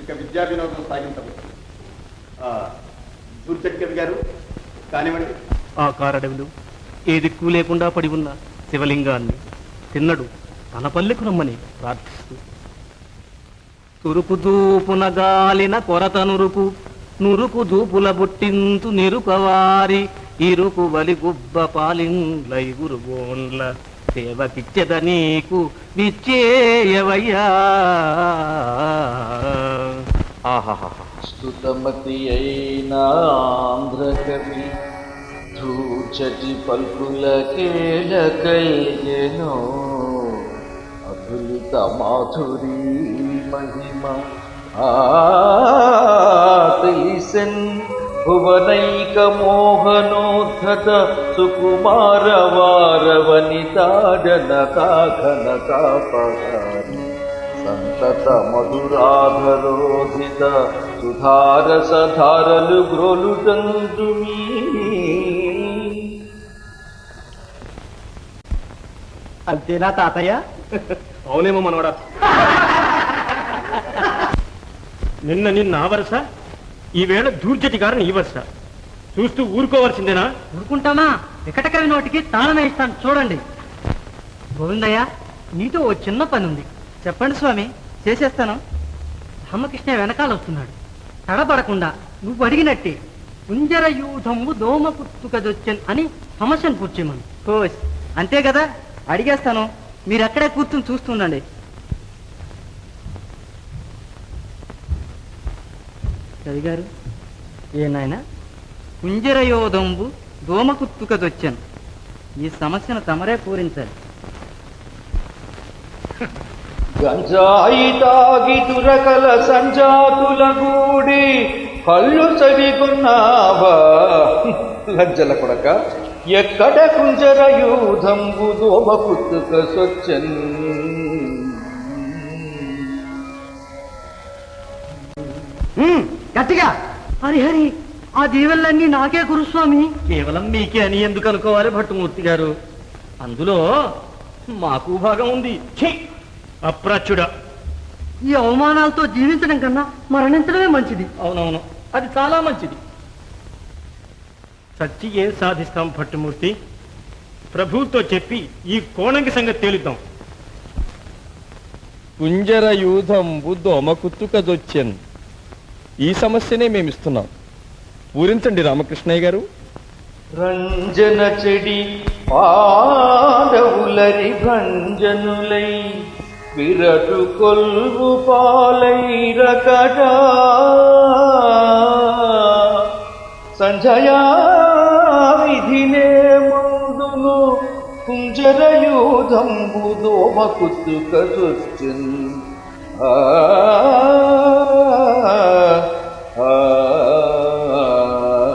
ఇక విద్యా వినోదం సాగించవచ్చు. దూర్జటి కవి గారు కానివ్వండి. ఆ కారడవిలు ఏ దిక్కు లేకుండా పడి ఉన్న శివలింగాన్ని తిన్నడు తన పల్లెకు రమ్మని ప్రార్థిస్తూ తురుపు దూపున గాలిన కొరత నురుపు నురుకు దూపుల బుట్టింతు నిరుపవారి ఇరుకు వలి గుబ్బ పాలిండ్లైగురు గోన్ల సేవకిచ్చెద నీకు విచ్చేయవయ్యా. స్తుతమతి అయినా ఆంధ్రకవి దూర్జటి పల్కుల కేళకయ్యెనో అతులిత మాధురీ మహిమ తెలిసెన్ భువనైక మోహనోద్ధత సుకుమార వారవనితాడన కాఘన కాపహారి సంతత మధురాధరోధిత సుధారసధారలు గ్రోలుటందుమీ. అంతేనా తాతయ్య? అవునేమో మనవడా. నిన్న ఆ వరుస, ఈవేళ దూర్జటి గారిని ఈ వరుస. చూస్తూ ఊరుకోవాల్సిందేనా? ఊరుకుంటామా? వికటకవి నోటికి తాళమే ఇస్తాను, చూడండి. గోవిందయ్య, నీతో ఓ చిన్న పని ఉంది. చెప్పండి స్వామి, చేసేస్తాను. రామకృష్ణ వెనకాల వస్తున్నాడు. తడబడకుండా నువ్వు అడిగినట్టే కుంజర యూధంబు దోమ పుట్టుకదొచ్చన్ అని సమస్యను పూర్చేమను. కోస్ అంతే కదా, అడిగేస్తాను. మీరు అక్కడే కూర్చుని చూస్తుండండి. కవి గారు, ఏ నాయన, కుంజరయోధంబు దోమకుత్తుకదొచ్చాను. ఈ సమస్యను తమరే పూరించాలి. గంజాయి తాగి తురకల సంజాతుల గూడి కళ్ళు చవికున్నావా లజ్జల కొడక, ఎక్కడ కుంజరయూధంబు దోమకుత్తుక సొచ్చన్. గట్టిగా హరిహరి, ఆ దీవెల్లన్నీ నాకే గురుస్వామి. కేవలం మీకే అని ఎందుకు అనుకోవాలి భట్టుమూర్తి గారు? అందులో మాకు భాగం ఉంది. అప్రాచ్యుడా, ఈ అవమానాలతో జీవించడం కన్నా మరణించడమే మంచిది. అవునవును, అది చాలా మంచిది. చచ్చి ఏం సాధిస్తాం భట్టుమూర్తి? ప్రభువుతో చెప్పి ఈ కోణంగి సంగతి తేలుద్దాం. కుంజర యూధంబు దోమకుత్తుకదొచ్చెన్, ఈ సమస్యనే మేమిస్తున్నాం. పూరించండి రామకృష్ణయ్య గారు. రంజన చెడి పాదవులరి భంజనులై విరటు కొల్వు పాలైరకట సంజయా విధినే ముందును కుంజరయూధంబు దోమకుత్తుకదొచ్చెన్.